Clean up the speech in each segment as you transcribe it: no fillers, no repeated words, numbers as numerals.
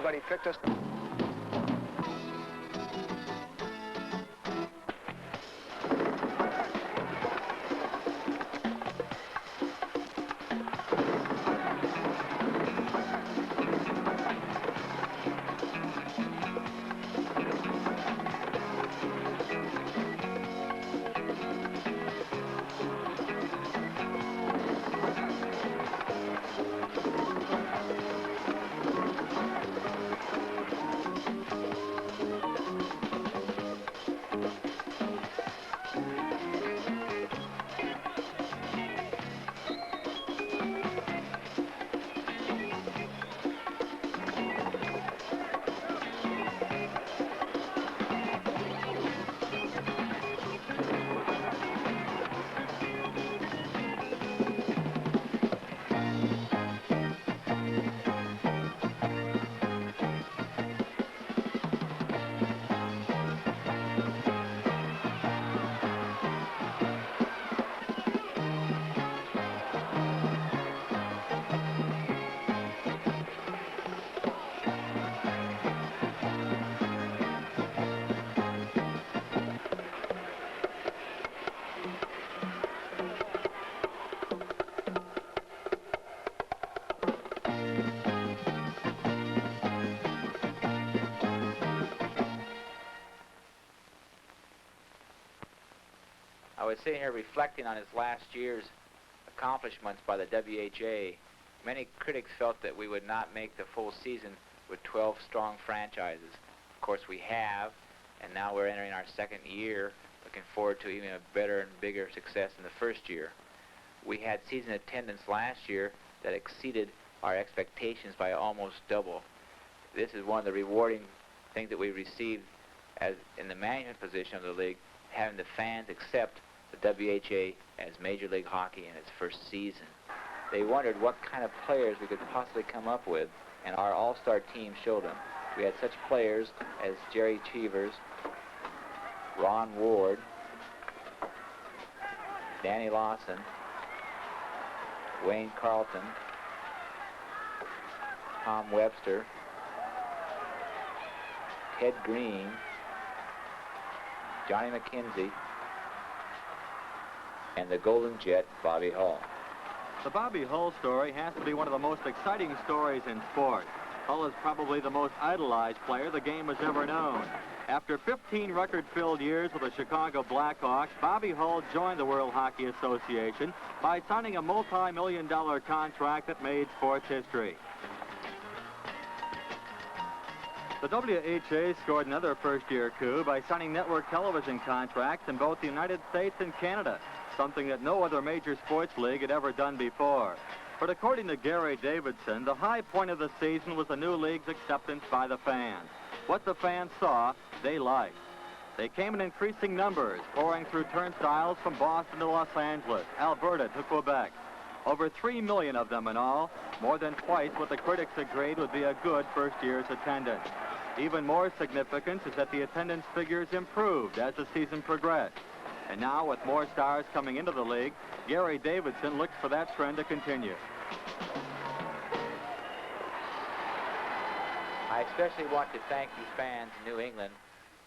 but he picked us. I was sitting here reflecting on his last year's accomplishments by the WHA. Many critics felt that we would not make the full season with 12 strong franchises. Of course we have, and now we're entering our second year, looking forward to even a better and bigger success in the first year. We had season attendance last year that exceeded our expectations by almost double. This is one of the rewarding things that we received as in the management position of the league, having the fans accept the WHA as Major League Hockey in its first season. They wondered what kind of players we could possibly come up with, and our all-star team showed them. We had such players as Jerry Cheevers, Ron Ward, Danny Lawson, Wayne Carlton, Tom Webster, Ted Green, Johnny McKenzie, and the Golden Jet, Bobby Hull. The Bobby Hull story has to be one of the most exciting stories in sport. Hull is probably the most idolized player the game has ever known. After 15 record-filled years with the Chicago Blackhawks, Bobby Hull joined the World Hockey Association by signing a multi-million-dollar contract that made sports history. The WHA scored another first-year coup by signing network television contracts in both the United States and Canada, something that no other major sports league had ever done before. But according to Gary Davidson, the high point of the season was the new league's acceptance by the fans. What the fans saw, they liked. They came in increasing numbers, pouring through turnstiles from Boston to Los Angeles, Alberta to Quebec. Over 3 million of them in all, more than twice what the critics agreed would be a good first year's attendance. Even more significant is that the attendance figures improved as the season progressed. And now, with more stars coming into the league, Gary Davidson looks for that trend to continue. I especially want to thank you fans in New England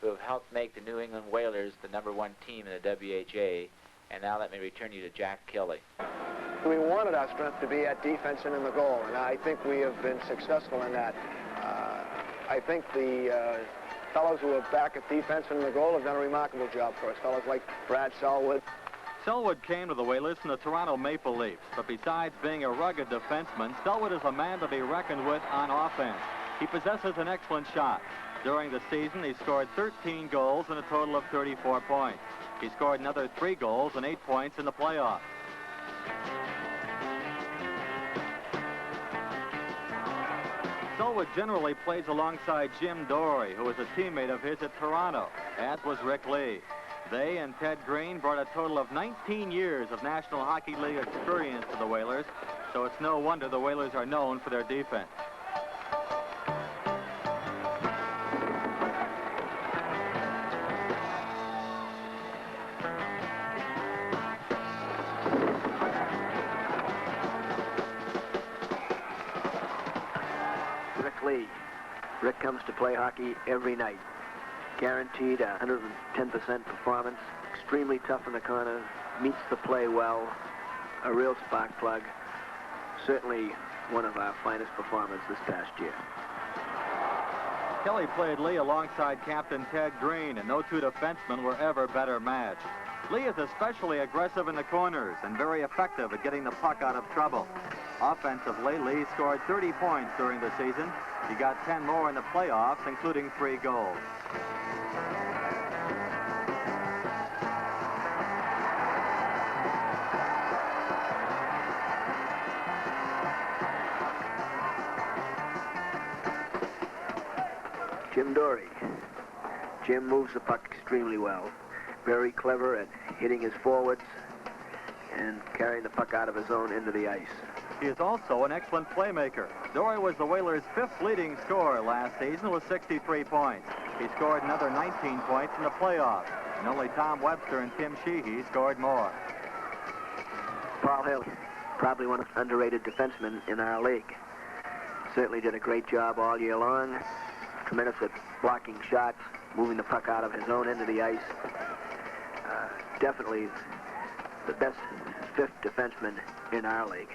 who have helped make the New England Whalers the #1 team in the WHA. And now let me return you to Jack Kelly. We wanted our strength to be at defense and in the goal, and I think we have been successful in that. I think the fellows who are back at defense and in the goal have done a remarkable job for us. Fellows like Brad Selwood. Selwood came to the Whalers from the Toronto Maple Leafs, but besides being a rugged defenseman, Selwood is a man to be reckoned with on offense. He possesses an excellent shot. During the season, he scored 13 goals and a total of 34 points. He scored another 3 goals and 8 points in the playoffs. Selwood generally plays alongside Jim Dory, who was a teammate of his at Toronto, as was Rick Lee. They and Ted Green brought a total of 19 years of National Hockey League experience to the Whalers, so it's no wonder the Whalers are known for their defense. Rick Lee. Rick comes to play hockey every night. Guaranteed 110% performance, extremely tough in the corner, meets the play well, a real spark plug. Certainly one of our finest performers this past year. Kelly played Lee alongside Captain Ted Green, and no two defensemen were ever better matched. Lee is especially aggressive in the corners and very effective at getting the puck out of trouble. Offensively, Lee scored 30 points during the season. He got 10 more in the playoffs, including 3 goals. Jim Dory. Jim moves the puck extremely well. Very clever at hitting his forwards and carrying the puck out of his own into the ice. He is also an excellent playmaker. Dory was the Whalers' 5th leading scorer last season with 63 points. He scored another 19 points in the playoffs, and only Tom Webster and Tim Sheehy scored more. Paul Hill, probably one of the underrated defensemen in our league. Certainly did a great job all year long. Tremendous at blocking shots, moving the puck out of his own end of the ice. Definitely the best 5th defenseman in our league.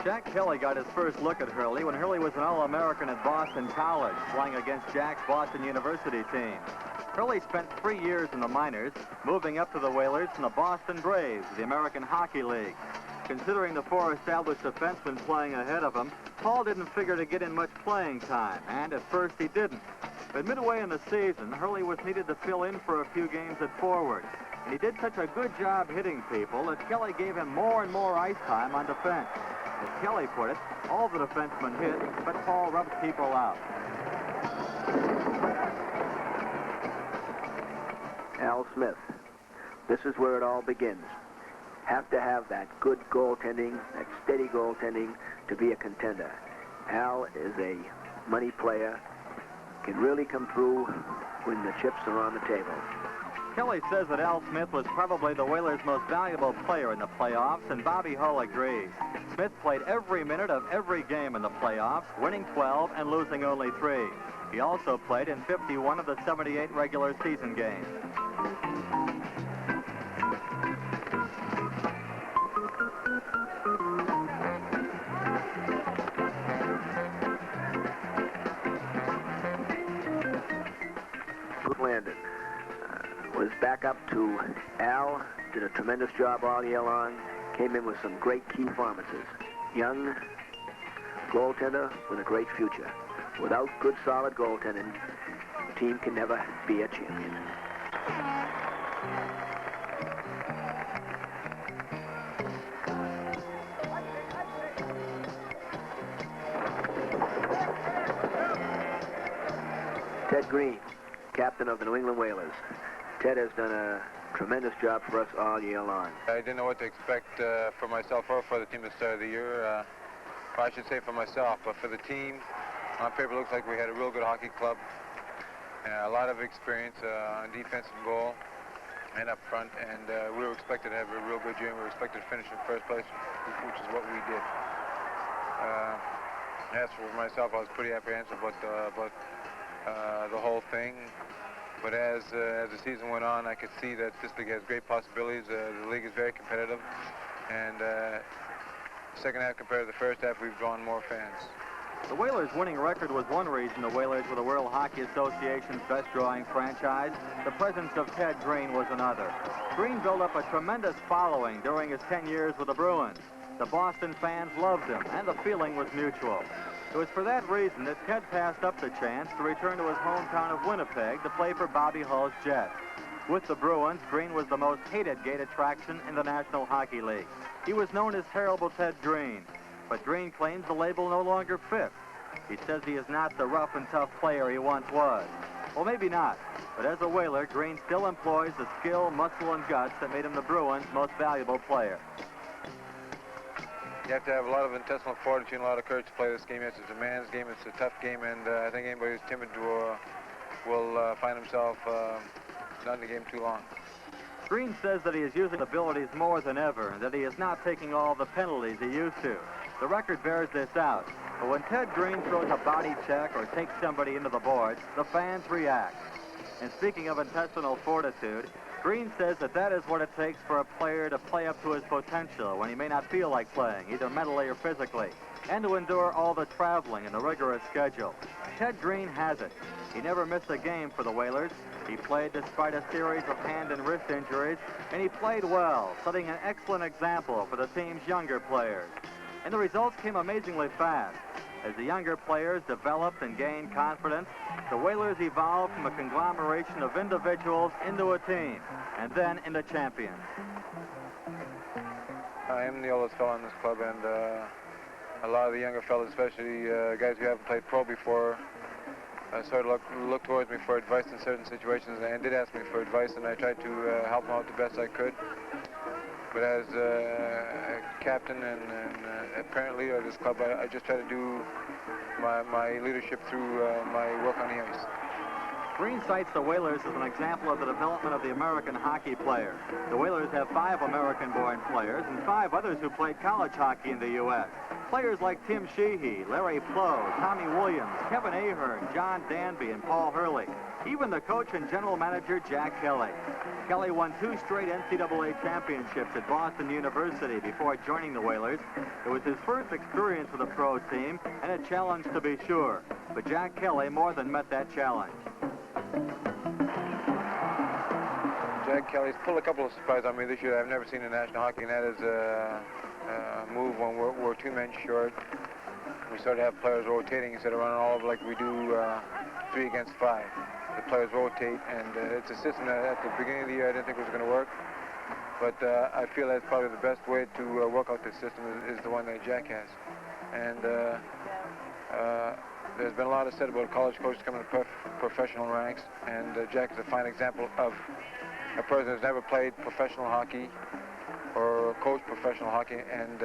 Jack Kelly got his first look at Hurley when Hurley was an All-American at Boston College, playing against Jack's Boston University team. Hurley spent 3 years in the minors, moving up to the Whalers from the Boston Braves, the American Hockey League. Considering the 4 established defensemen playing ahead of him, Paul didn't figure to get in much playing time, and at first he didn't. But midway in the season, Hurley was needed to fill in for a few games at forward. And he did such a good job hitting people that Kelly gave him more and more ice time on defense. As Kelly put it, all the defensemen hit, but Paul rubbed people out. Al Smith. This is where it all begins. Have to have that good goaltending, that steady goaltending to be a contender. Al is a money player, can really come through when the chips are on the table. Kelly says that Al Smith was probably the Whalers' most valuable player in the playoffs, and Bobby Hull agrees. Smith played every minute of every game in the playoffs, winning 12 and losing only 3. He also played in 51 of the 78 regular season games. Landon was back up to Al, did a tremendous job all year long, came in with some great key performances. Young goaltender with a great future. Without good, solid goaltending, the team can never be a champion. Ted Green, captain of the New England Whalers. Ted has done a tremendous job for us all year long. I didn't know what to expect for myself or for the team at the start of the year. Or I should say for myself, but for the team, on paper it looks like we had a real good hockey club. A lot of experience on defense and goal and up front, and we were expected to have a real good year, and we were expected to finish in first place, which is what we did. As for myself, I was pretty apprehensive about the whole thing. But as the season went on, I could see that this league has great possibilities. The league is very competitive, and second half compared to the first half, we've drawn more fans. The Whalers' winning record was one reason the Whalers were the World Hockey Association's best drawing franchise. The presence of Ted Green was another. Green built up a tremendous following during his 10 years with the Bruins. The Boston fans loved him, and the feeling was mutual. It was for that reason that Ted passed up the chance to return to his hometown of Winnipeg to play for Bobby Hull's Jets. With the Bruins, Green was the most hated gate attraction in the National Hockey League. He was known as Terrible Ted Green, but Green claims the label no longer fits. He says he is not the rough and tough player he once was. Well, maybe not, but as a Whaler, Green still employs the skill, muscle, and guts that made him the Bruins' most valuable player. You have to have a lot of intestinal fortitude and a lot of courage to play this game. It's a man's game, it's a tough game, and I think anybody who's timid will find himself not in the game too long. Green says that he is using abilities more than ever and that he is not taking all the penalties he used to. The record bears this out. But when Ted Green throws a body check or takes somebody into the boards, the fans react. And speaking of intestinal fortitude, Green says that is what it takes for a player to play up to his potential when he may not feel like playing, either mentally or physically, and to endure all the traveling and the rigorous schedule. Ted Green has it. He never missed a game for the Whalers. He played despite a series of hand and wrist injuries, and he played well, setting an excellent example for the team's younger players. And the results came amazingly fast. As the younger players developed and gained confidence, the Whalers evolved from a conglomeration of individuals into a team, and then into champions. I am the oldest fellow in this club, and a lot of the younger fellows, especially guys who haven't played pro before, sort of look towards me for advice in certain situations, and did ask me for advice, and I tried to help them out the best I could. But as a captain and a parent leader of this club, I just try to do my leadership through my work on the ice. Green cites the Whalers as an example of the development of the American hockey player. The Whalers have 5 American-born players and 5 others who played college hockey in the U.S. Players like Tim Sheehy, Larry Plow, Tommy Williams, Kevin Ahern, John Danby, and Paul Hurley. Even the coach and general manager, Jack Kelly. Kelly won 2 straight NCAA championships at Boston University before joining the Whalers. It was his first experience with a pro team, and a challenge to be sure. But Jack Kelly more than met that challenge. Jack Kelly's pulled a couple of surprises on me this year that I've never seen in National Hockey, and that is a move when we're 2 men short. We started to have players rotating instead of running all over like we do 3 against 5. The players rotate, and it's a system that at the beginning of the year I didn't think was going to work. But I feel that's probably the best way to work out this system is the one that Jack has. And there's been a lot of said about college coaches coming to professional ranks, and Jack is a fine example of a person who's never played professional hockey or coached professional hockey, and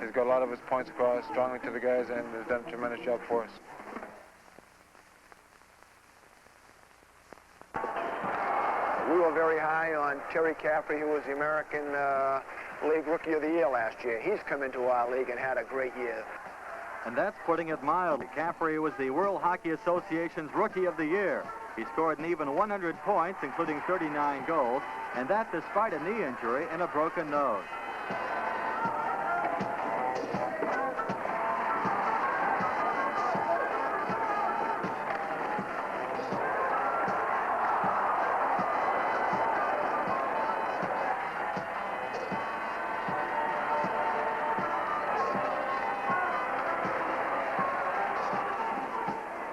has got a lot of his points across strongly to the guys and has done a tremendous job for us. We were very high on Terry Caffrey, who was the American League Rookie of the Year last year. He's come into our league and had a great year. And that's putting it mildly. Caffrey was the World Hockey Association's Rookie of the Year. He scored an even 100 points, including 39 goals, and that despite a knee injury and a broken nose.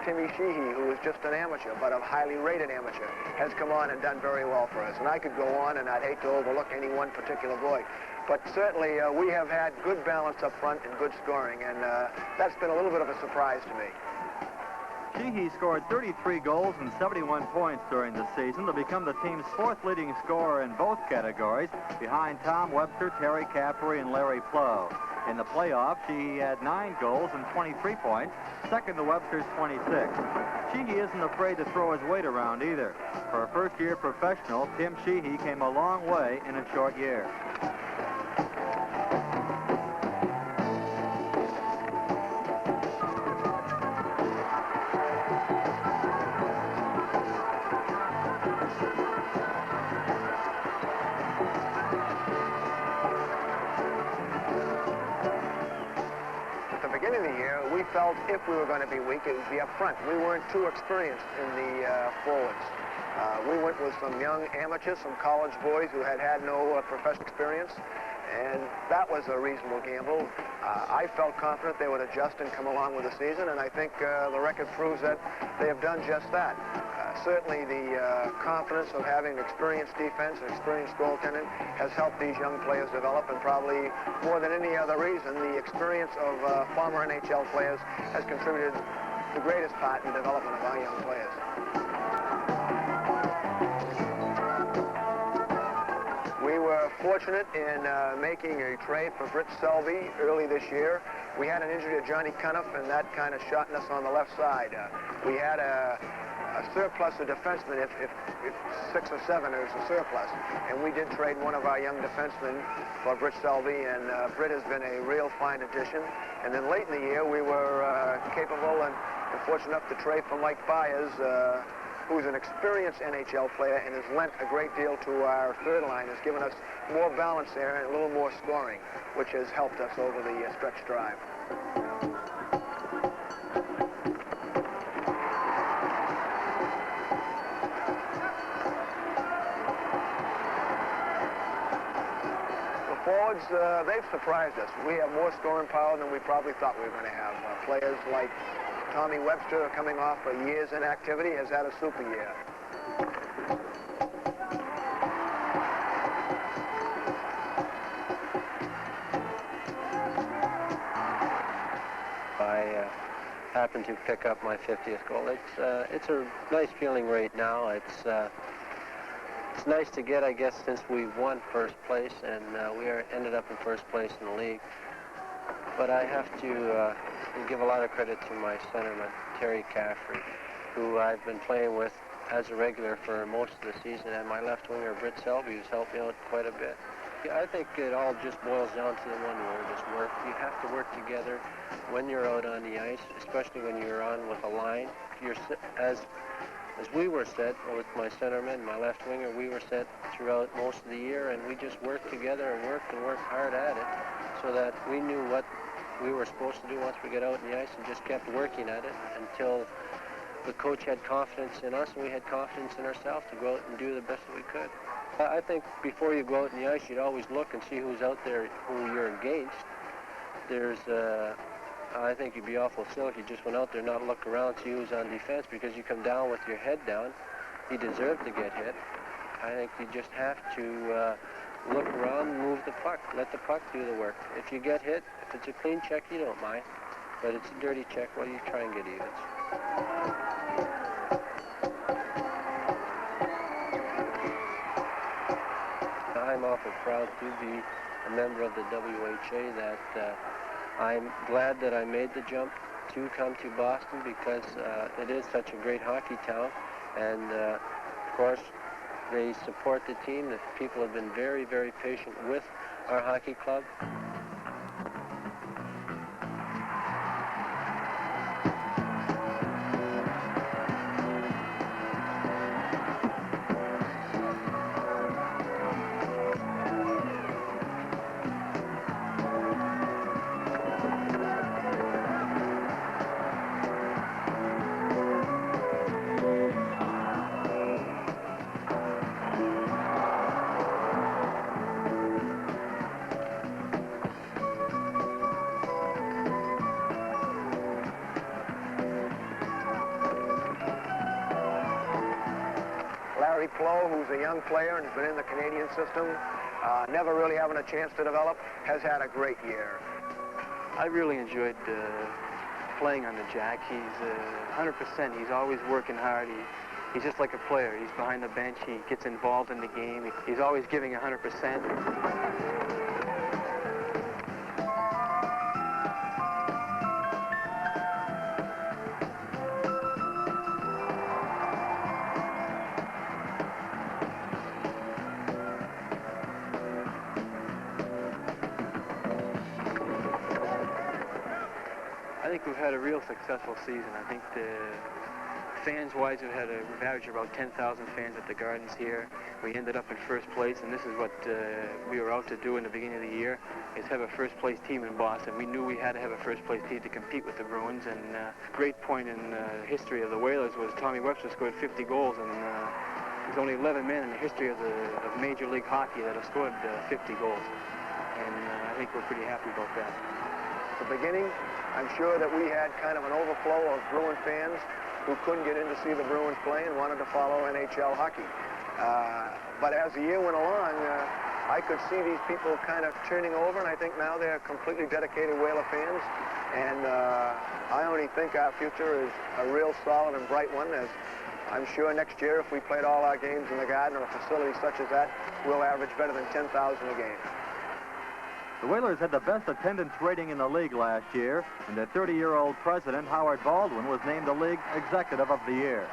Timmy Sheehy, who is just an amateur, but a highly rated amateur, has come on and done very well for us. And I could go on, and I'd hate to overlook any one particular boy. But certainly, we have had good balance up front and good scoring, and that's been a little bit of a surprise to me. Sheehy scored 33 goals and 71 points during the season to become the team's 4th leading scorer in both categories, behind Tom Webster, Terry Caffrey, and Larry Plow. In the playoffs, Sheehy had 9 goals and 23 points, second to Webster's 26. Sheehy isn't afraid to throw his weight around either. For a first-year professional, Tim Sheehy came a long way in a short year. Felt if we were going to be weak, it would be up front. We weren't too experienced in the forwards. We went with some young amateurs, some college boys who had no professional experience, and that was a reasonable gamble. I felt confident they would adjust and come along with the season, and I think the record proves that they have done just that. Certainly the confidence of having experienced defense and experienced goaltending has helped these young players develop, and probably more than any other reason, the experience of former NHL players has contributed the greatest part in the development of our young players. We were fortunate in making a trade for Britt Selby early this year. We had an injury to Johnny Cuniff, and that kind of shot us on the left side. We had a a surplus of defensemen if 6 or 7 is a surplus. And we did trade one of our young defensemen for Britt Selby, and Britt has been a real fine addition. And then late in the year, we were capable and fortunate enough to trade for Mike Byers, who's an experienced NHL player and has lent a great deal to our third line, has given us more balance there and a little more scoring, which has helped us over the stretch drive. The forwards, they've surprised us. We have more scoring power than we probably thought we were going to have. Players like Tommy Webster, coming off a year's inactivity, has had a super year. I happened to pick up my 50th goal. It's a nice feeling right now. It's nice to get, I guess, since we won first place, and we ended up in first place in the league. But I have to give a lot of credit to my centerman, Terry Caffrey, who I've been playing with as a regular for most of the season, and my left winger, Britt Selby, who's helped me out quite a bit. I think it all just boils down to the one word, is work. You have to work together when you're out on the ice, especially when you're on with a line. As we were set with my centerman, my left winger, we were set throughout most of the year, and we just worked together and worked hard at it so that we knew what we were supposed to do once we get out on the ice, and just kept working at it until the coach had confidence in us and we had confidence in ourselves to go out and do the best that we could. I think before you go out on the ice, you'd always look and see who's out there, who you're against. I think you'd be awful silly if you just went out there and not look around, see who's on defense, because you come down with your head down, you deserve to get hit. I think you just have to look around, move the puck, let the puck do the work. If you get hit, if it's a clean check, you don't mind. But it's a dirty check, well, you try and get evens. I'm awful proud to be a member of the WHA, that I'm glad that I made the jump to come to Boston, because it is such a great hockey town, and of course they support the team. The people have been very, very patient with our hockey club. Who's a young player and has been in the Canadian system, never really having a chance to develop, has had a great year. I really enjoyed playing on the Jack. He's 100%. He's always working hard. He's just like a player. He's behind the bench. He gets involved in the game. He's always giving 100%. I think we've had a real successful season. I think fans-wise, we've averaged about 10,000 fans at the Gardens here. We ended up in first place, and this is what we were out to do in the beginning of the year, is have a first-place team in Boston. We knew we had to have a first-place team to compete with the Bruins, and a great point in the history of the Whalers was Tommy Webster scored 50 goals, and there's only 11 men in the history of Major League Hockey that have scored 50 goals, and I think we're pretty happy about that. At the beginning, I'm sure that we had kind of an overflow of Bruin fans who couldn't get in to see the Bruins play and wanted to follow NHL hockey. But as the year went along, I could see these people kind of turning over, and I think now they're completely dedicated Whaler fans. And I only think our future is a real solid and bright one, as I'm sure next year, if we played all our games in the Garden or a facility such as that, we'll average better than 10,000 a game. The Whalers had the best attendance rating in the league last year, and their 30-year-old president, Howard Baldwin, was named the league Executive of the Year.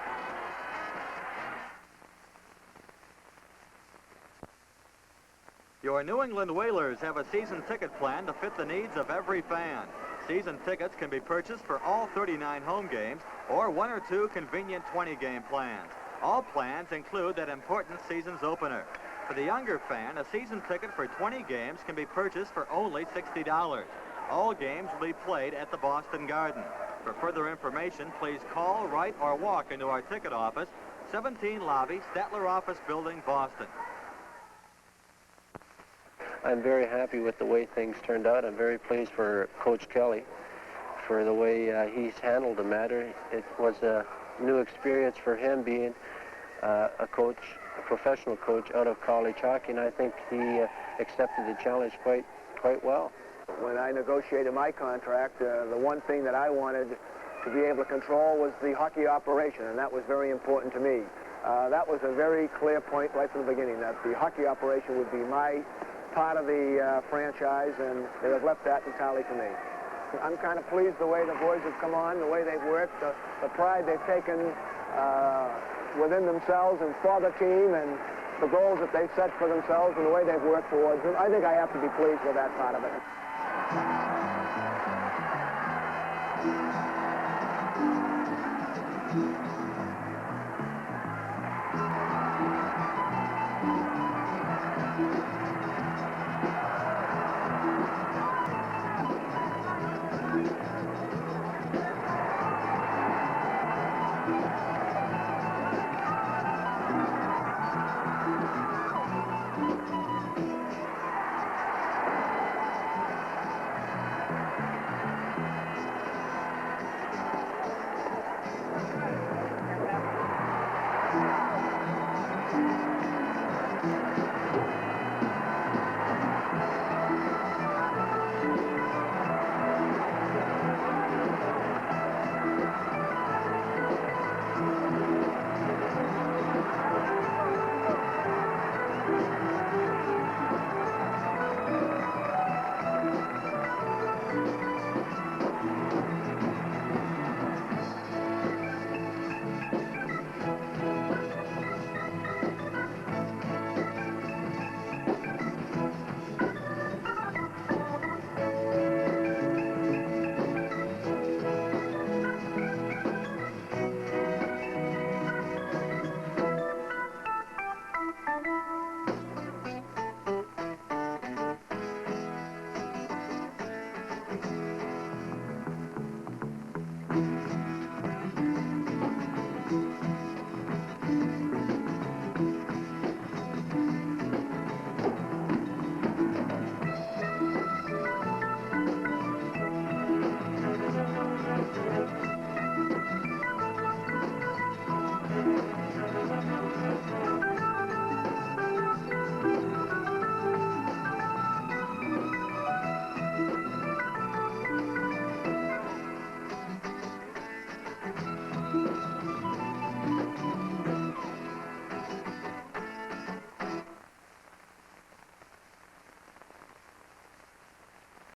Your New England Whalers have a season ticket plan to fit the needs of every fan. Season tickets can be purchased for all 39 home games or 1 or 2 convenient 20-game plans. All plans include that important season's opener. For the younger fan, a season ticket for 20 games can be purchased for only $60. All games will be played at the Boston Garden. For further information, please call, write, or walk into our ticket office, 17 Lobby, Statler Office Building, Boston. I'm very happy with the way things turned out. I'm very pleased for Coach Kelly for the way he's handled the matter. It was a new experience for him being a coach, a professional coach out of college hockey, and I think he accepted the challenge quite well. When I negotiated my contract, the one thing that I wanted to be able to control was the hockey operation, and that was very important to me. That was a very clear point right from the beginning, that the hockey operation would be my part of the franchise, and they have left that entirely to me. I'm kind of pleased the way the boys have come on, the way they've worked, the pride they've taken within themselves and for the team, and the goals that they've set for themselves and the way they've worked towards them. I think I have to be pleased with that part of it.